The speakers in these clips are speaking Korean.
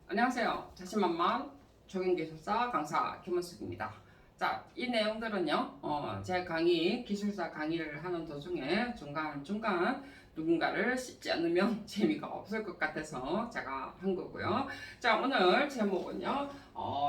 안녕하세요. 자신만만 적용기술사 강사 김은숙입니다. 자, 이 내용들은요, 제 강의, 기술사 강의를 하는 도중에 중간중간 누군가를 씹지 않으면 재미가 없을 것 같아서 제가 한 거고요. 자, 오늘 제목은요,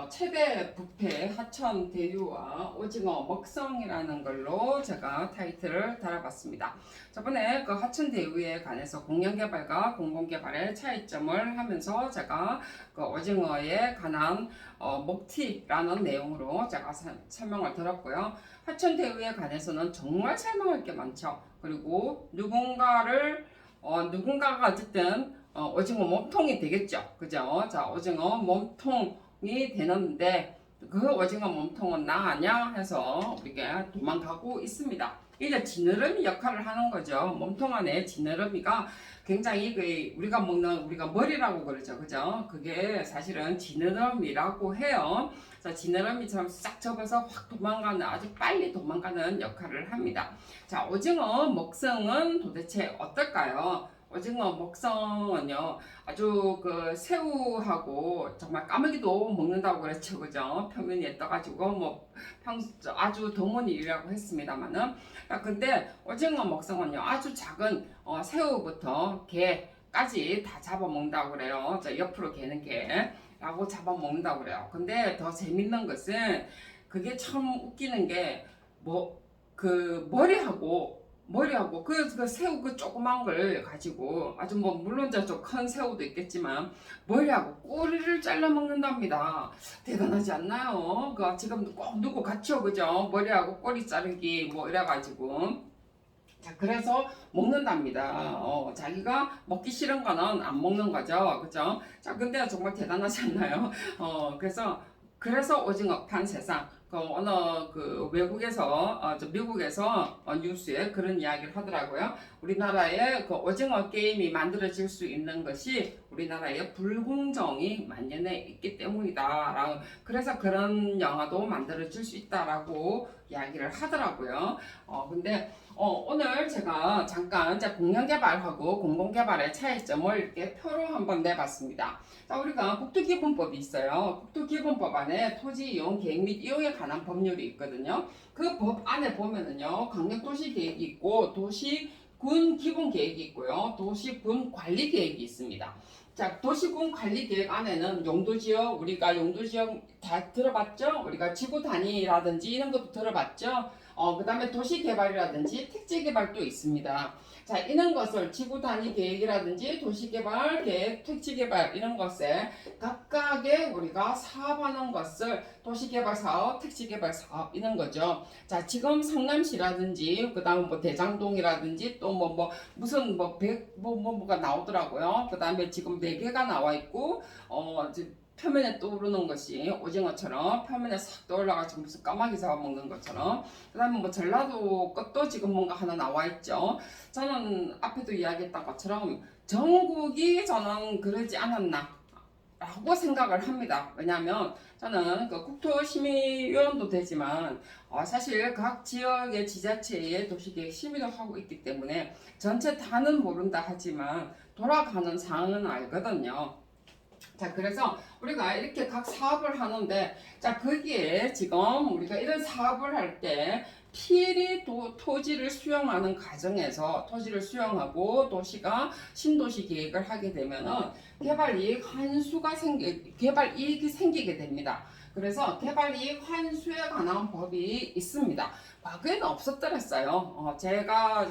최대 부패 하천 대유와 오징어 먹성이라는 걸로 제가 타이틀을 달아봤습니다. 저번에 그 하천 대유에 관해서 공연개발과 공공개발의 차이점을 하면서 제가 그 오징어에 관한 먹튀라는 내용으로 제가 설명을 드렸고요. 하천대유에 관해서는 정말 설명할 게 많죠. 그리고 누군가가 어쨌든 오징어 몸통이 되겠죠. 그죠? 자, 오징어 몸통이 되는데 그 오징어 몸통은 나 아냐 해서 우리가 도망가고 있습니다. 이제 지느러미 역할을 하는 거죠. 몸통 안에 지느러미가 굉장히 우리가 머리라고 그러죠. 그죠? 그게 사실은 지느러미라고 해요. 그래서 지느러미처럼 싹 접어서 확 도망가는, 아주 빨리 도망가는 역할을 합니다. 자, 오징어 먹성은 도대체 어떨까요? 오징어 먹성은요, 아주 그 새우하고 정말 까마귀도 먹는다고 그랬죠. 그죠? 표면에 떠가지고 아주 드문 일이라고 했습니다만은. 근데 오징어 먹성은요, 아주 작은 새우부터 개까지 다 잡아먹는다고 그래요. 저 옆으로 개는 개라고 잡아먹는다고 그래요. 근데 더 재밌는 것은 그게 참 웃기는 게 그 머리하고 그 새우 그 조그만 걸 가지고 아주 물론 좀 큰 새우도 있겠지만 머리하고 꼬리를 잘라 먹는답니다. 대단하지 않나요? 그 지금 꼭 누구 같죠, 그죠? 머리하고 꼬리 자르기 이래가지고. 자, 그래서 먹는답니다. 자기가 먹기 싫은 거는 안 먹는 거죠. 그죠? 자, 근데 정말 대단하지 않나요? 그래서 오징어 판 세상. 어느 외국에서, 미국에서 뉴스에 그런 이야기를 하더라고요. 우리나라에 그 오징어 게임이 만들어질 수 있는 것이 우리나라에 불공정이 만연해 있기 때문이다. 그래서 그런 영화도 만들어질 수 있다라고 이야기를 하더라고요. 근데 오늘 제가 잠깐 이제 공연개발하고 공공개발의 차이점을 이렇게 표로 한번 내봤습니다. 자, 우리가 국토기본법이 있어요. 국토기본법 안에 토지 이용 계획 및 이용에 관한 법률이 있거든요. 그 법 안에 보면은요, 강력도시계획이 있고 도시군 기본계획이 있고요, 도시군 관리계획이 있습니다. 자, 도시군 관리계획 안에는 용도지역, 우리가 용도지역 다 들어봤죠? 우리가 지구 단위라든지 이런 것도 들어봤죠? 그 다음에 도시개발이라든지 택지개발도 있습니다. 자, 이런 것을 지구 단위 계획이라든지 도시개발 계획, 택지개발 이런 것에 각각의 우리가 사업하는 것을 도시개발 사업, 택지개발 사업 이런 거죠. 자, 지금 성남시라든지 그 다음 대장동이라든지 또 무슨 뭐가 나오더라고요. 그 다음에 지금 4개가 나와 있고 표면에 떠오르는 것이 오징어처럼 표면에 싹 떠올라가지고 무슨 까마귀 잡아먹는 것처럼. 그 다음에 전라도 것도 지금 뭔가 하나 나와 있죠. 저는 앞에도 이야기했던 것처럼 전국이 저는 그러지 않았나 라고 생각을 합니다. 왜냐하면 저는 그 국토심의위원도 되지만 사실 각 지역의 지자체의 도시계획 심의도 하고 있기 때문에 전체 다는 모른다 하지만 돌아가는 상황은 알거든요. 자, 그래서 우리가 이렇게 각 사업을 하는데, 자, 거기에 지금 우리가 이런 사업을 할 때 필히 토지를 수용하는 과정에서 토지를 수용하고 도시가 신도시 계획을 하게 되면은 개발 이익이 생기게 됩니다. 그래서 개발 이익 환수에 관한 법이 있습니다. 과거에는 없었더랬어요. 제가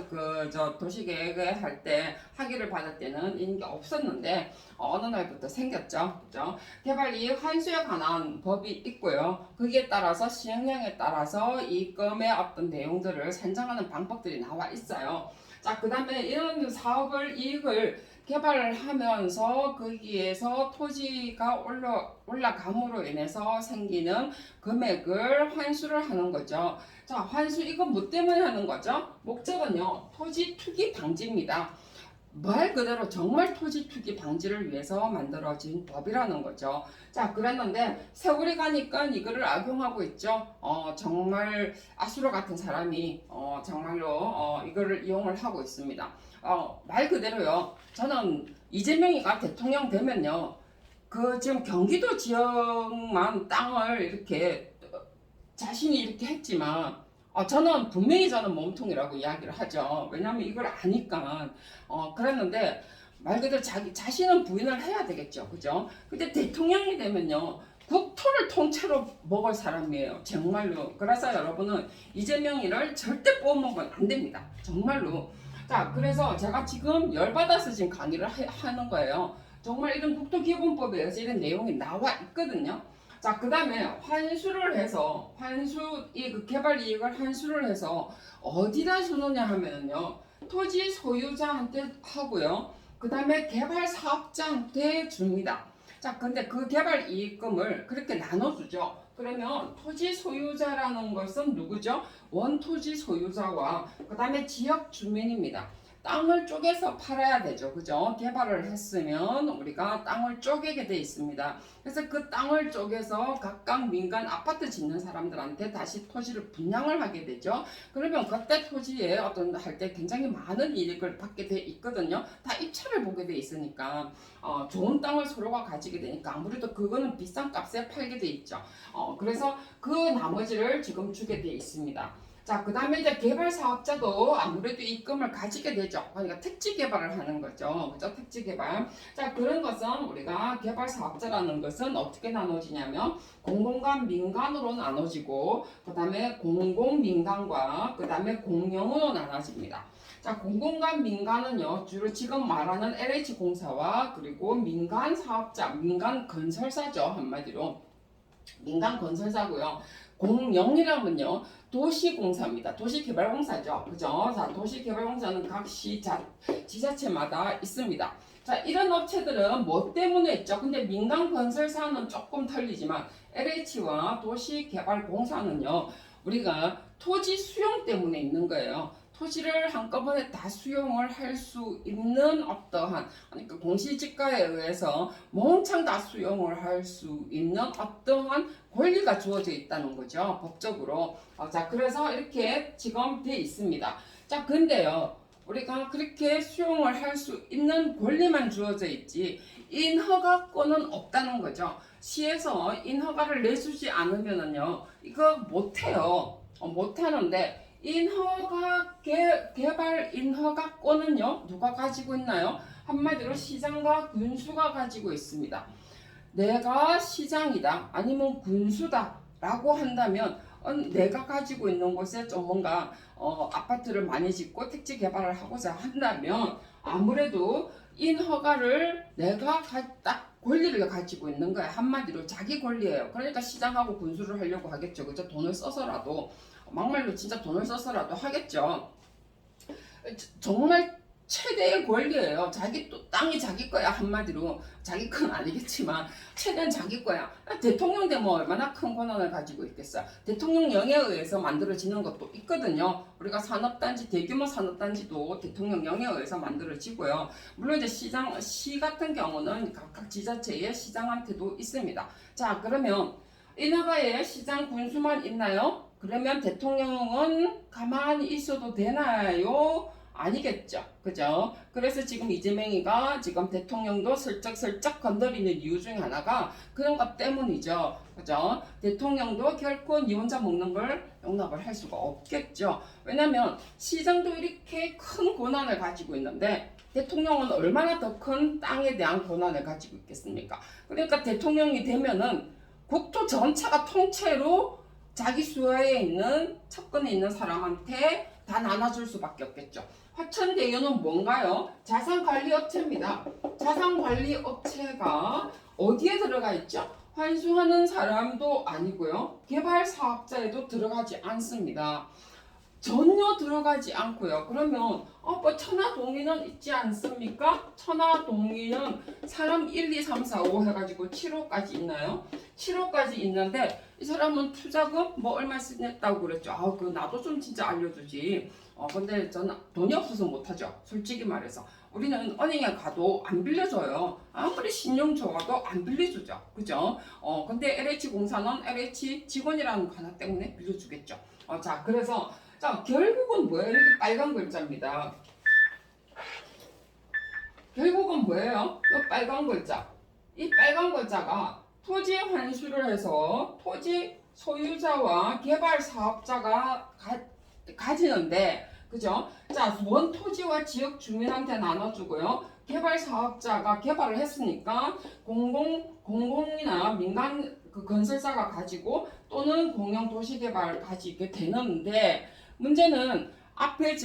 도시계획을 할 때 학위를 받을 때는 이런 게 없었는데 어느 날부터 생겼죠. 그죠? 개발 이익 환수에 관한 법이 있고요. 거기에 따라서 시행령에 따라서 이익금의 어떤 내용들을 산정하는 방법들이 나와 있어요. 자, 그 다음에 이런 이익을 개발을 하면서 거기에서 토지가 올라감으로 인해서 생기는 금액을 환수를 하는 거죠. 자, 환수 이건 뭐 때문에 하는 거죠? 목적은요, 토지 투기 방지입니다. 말 그대로 정말 토지 투기 방지를 위해서 만들어진 법이라는 거죠. 자, 그랬는데 세월이 가니까 이거를 악용하고 있죠. 정말 아수라 같은 사람이 정말로 이거를 이용을 하고 있습니다. 말 그대로요. 저는 이재명이가 대통령 되면요, 그 지금 경기도 지역만 땅을 이렇게 자신이 이렇게 했지만 저는 분명히 저는 몸통이라고 이야기를 하죠. 왜냐하면 이걸 아니까 그랬는데 말 그대로 자기 자신은 부인을 해야 되겠죠, 그죠? 근데 대통령이 되면요 국토를 통째로 먹을 사람이에요, 정말로. 그래서 여러분은 이재명이를 절대 뽑으면 안 됩니다, 정말로. 자, 그래서 제가 지금 열받아서 지금 강의를 하는 거예요. 정말 이런 국토기본법에서 이런 내용이 나와 있거든요. 자, 그 다음에 환수를 해서 그 개발 이익을 환수를 해서 어디다 주느냐 하면요 토지 소유자한테 하고요, 그 다음에 개발 사업자한테 줍니다. 자, 근데 그 개발 이익금을 그렇게 나눠주죠. 그러면 토지 소유자라는 것은 누구죠? 원토지 소유자와 그 다음에 지역 주민입니다. 땅을 쪼개서 팔아야 되죠, 그죠? 개발을 했으면 우리가 땅을 쪼개게 돼 있습니다. 그래서 그 땅을 쪼개서 각각 민간 아파트 짓는 사람들한테 다시 토지를 분양을 하게 되죠. 그러면 그때 토지에 어떤 할 때 굉장히 많은 이익을 받게 돼 있거든요. 다 입찰을 보게 돼 있으니까 좋은 땅을 서로가 가지게 되니까 아무래도 그거는 비싼 값에 팔게 돼 있죠. 그래서 그 나머지를 지금 주게 돼 있습니다. 자, 그 다음에 이제 개발 사업자도 아무래도 입금을 가지게 되죠. 그러니까 택지 개발을 하는 거죠. 그죠? 택지 개발. 자, 그런 것은 우리가 개발 사업자라는 것은 어떻게 나눠지냐면 공공과 민간으로 나눠지고 그 다음에 공공민간과 그 다음에 공영으로 나눠집니다. 자, 공공과 민간은요 주로 지금 말하는 LH공사와 그리고 민간 사업자, 민간 건설사죠, 한마디로. 민간 건설사고요. 공영이라면요 도시공사입니다. 도시개발공사죠, 그죠? 자, 도시개발공사는 각 지자체마다 있습니다. 자, 이런 업체들은 뭐 때문에 있죠? 근데 민간 건설사는 조금 틀리지만 LH와 도시개발공사는요 우리가 토지 수용 때문에 있는 거예요. 토지를 한꺼번에 다 수용을 할 수 있는 어떠한, 그러니까 공시지가에 의해서 몽창 다 수용을 할 수 있는 어떠한 권리가 주어져 있다는 거죠, 법적으로. 자, 그래서 이렇게 지금 돼 있습니다. 자, 근데요 우리가 그렇게 수용을 할 수 있는 권리만 주어져 있지 인허가권은 없다는 거죠. 시에서 인허가를 내주지 않으면은요 이거 못해요. 못하는데 개발 인허가권은요 누가 가지고 있나요? 한마디로 시장과 군수가 가지고 있습니다. 내가 시장이다 아니면 군수다 라고 한다면 내가 가지고 있는 곳에 좀 뭔가 아파트를 많이 짓고 택지 개발을 하고자 한다면 아무래도 인허가를 내가 딱 권리를 가지고 있는 거야. 한마디로 자기 권리예요. 그러니까 시장하고 군수를 하려고 하겠죠, 그죠? 돈을 써서라도, 막말로 진짜 돈을 써서라도 하겠죠. 정말 최대의 권리예요. 자기 또 땅이 자기 거야, 한마디로. 자기 건 아니겠지만 최대한 자기 거야. 대통령 되면 얼마나 큰 권한을 가지고 있겠어요. 대통령령에 의해서 만들어지는 것도 있거든요. 우리가 산업단지, 대규모 산업단지도 대통령령에 의해서 만들어지고요. 물론 이제 시 같은 경우는 각각 지자체의 시장한테도 있습니다. 자, 그러면 인허가에 시장 군수만 있나요? 그러면 대통령은 가만히 있어도 되나요? 아니겠죠, 그죠? 그래서 지금 이재명이가 지금 대통령도 슬쩍슬쩍 건드리는 이유 중에 하나가 그런 것 때문이죠, 그죠? 대통령도 결코 니 혼자 먹는 걸 용납을 할 수가 없겠죠. 왜냐면 시장도 이렇게 큰 권한을 가지고 있는데 대통령은 얼마나 더 큰 땅에 대한 권한을 가지고 있겠습니까? 그러니까 대통령이 되면은 국토 전체가 통째로 자기 수하에 있는 측근에 있는 사람한테 다 나눠줄 수밖에 없겠죠. 화천대유는 뭔가요? 자산관리업체입니다. 자산관리업체가 어디에 들어가 있죠? 환수하는 사람도 아니고요. 개발사업자에도 들어가지 않습니다. 전혀 들어가지 않고요. 그러면 뭐 천하동의는 있지 않습니까? 천하동의는 사람 1, 2, 3, 4, 5 해가지고 7호까지 있나요? 7호까지 있는데 이 사람은 투자금 뭐 얼마 쓰냈다고 그랬죠. 그 나도 좀 진짜 알려주지. 근데 저는 돈이 없어서 못하죠, 솔직히 말해서. 우리는 은행에 가도 안 빌려줘요. 아무리 신용 좋아도 안 빌려주죠, 그죠? 근데 LH공사는 LH 직원이라는 거 하나 때문에 빌려주겠죠. 자, 그래서 자, 결국은 뭐예요? 이렇게 빨간 글자입니다. 결국은 뭐예요? 이 빨간 글자. 이 빨간 글자가 토지 환수를 해서 토지 소유자와 개발 사업자가 가지는데, 그죠? 자, 원토지와 지역 주민한테 나눠주고요. 개발 사업자가 개발을 했으니까 공공이나 민간 그 건설사가 가지고 또는 공영 도시 개발을 가지게 되는데, 문제는 앞에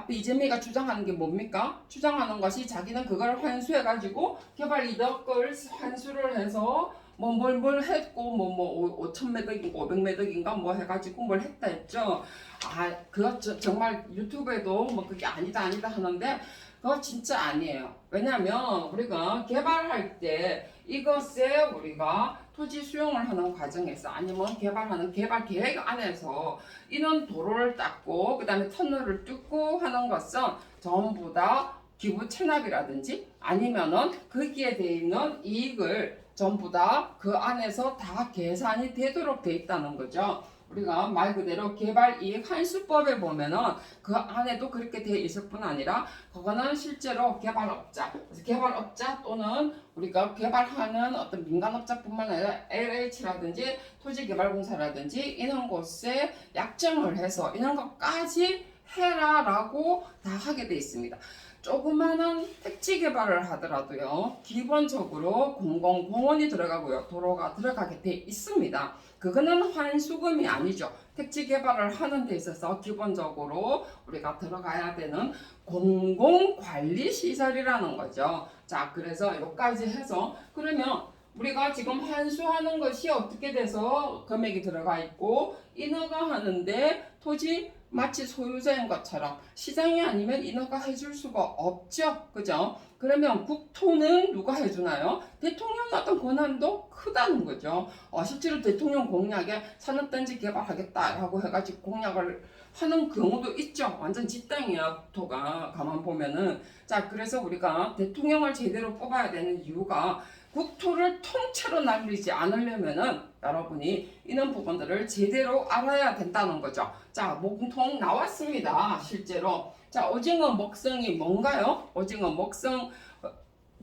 이재명이가 주장하는 게 뭡니까? 주장하는 것이 자기는 그걸 환수해가지고 개발 이득을 환수를 해서 뭘 했고 5,000매덕인가 500매덕인가 뭐 해가지고 뭘 했다 했죠. 아, 그거 정말 유튜브에도 뭐 그게 아니다 하는데 그거 진짜 아니에요. 왜냐면 우리가 개발할 때 이것에 우리가 토지 수용을 하는 과정에서 아니면 개발하는 개발 계획 안에서 이런 도로를 닦고 그 다음에 터널을 뚫고 하는 것은 전부 다 기부 체납이라든지 아니면은 거기에 돼 있는 이익을 전부 다 그 안에서 다 계산이 되도록 돼 있다는 거죠. 우리가 말 그대로 개발 이익 환수법에 보면은 그 안에도 그렇게 돼 있을 뿐 아니라 그거는 실제로 개발업자, 그래서 개발업자 또는 우리가 개발하는 어떤 민간업자뿐만 아니라 LH라든지 토지개발공사라든지 이런 곳에 약정을 해서 이런 것까지 해라라고 다 하게 돼 있습니다. 조그마한 택지 개발을 하더라도요, 기본적으로 공공공원이 들어가고요, 도로가 들어가게 돼 있습니다. 그거는 환수금이 아니죠. 택지 개발을 하는 데 있어서 기본적으로 우리가 들어가야 되는 공공관리시설이라는 거죠. 자, 그래서 여기까지 해서 그러면 우리가 지금 환수하는 것이 어떻게 돼서 금액이 들어가 있고 인허가 하는데 토지 마치 소유자인 것처럼 시장이 아니면 인허가 해줄 수가 없죠. 그죠? 그러면 국토는 누가 해주나요? 대통령 어떤 권한도 크다는 거죠. 실제로 대통령 공약에 산업단지 개발하겠다라고 해가지고 공약을 하는 경우도 있죠. 완전 뒷땅이야, 국토가. 가만 보면은. 자, 그래서 우리가 대통령을 제대로 뽑아야 되는 이유가 국토를 통째로 날리지 않으려면은 여러분이 이런 부분들을 제대로 알아야 된다는 거죠. 자, 몸통 나왔습니다. 실제로. 자, 오징어 먹성이 뭔가요? 오징어 먹성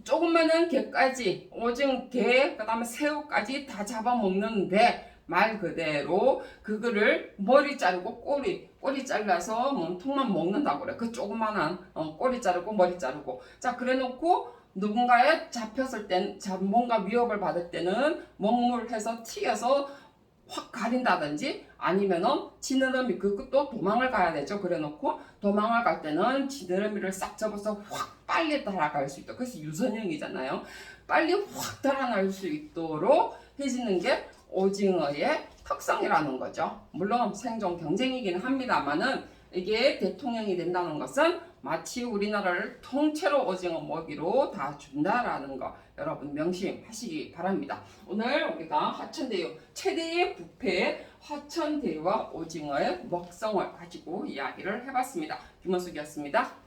조그마한 개까지 오징어 개 그다음에 새우까지 다 잡아먹는데 말 그대로 그거를 머리 자르고 꼬리 잘라서 몸통만 먹는다고 그래. 그 조그만한 꼬리 자르고 머리 자르고. 자, 그래놓고 누군가에 잡혔을 땐 뭔가 위협을 받을 때는 먹물해서 튀겨서 확 가린다든지 아니면은 지느러미 그것도 도망을 가야 되죠. 그래놓고 도망을 갈 때는 지느러미를 싹 접어서 확 빨리 달아갈 수 있도록, 그래서 유선형이잖아요. 빨리 확 달아날 수 있도록 해주는 게 오징어의 특성이라는 거죠. 물론 생존 경쟁이긴 합니다만은 이게 대통령이 된다는 것은 마치 우리나라를 통째로 오징어 먹이로 다 준다라는 거 여러분 명심하시기 바랍니다. 오늘 우리가 화천대유 최대의 부패 화천대유와 오징어의 먹성을 가지고 이야기를 해봤습니다. 김원숙이었습니다.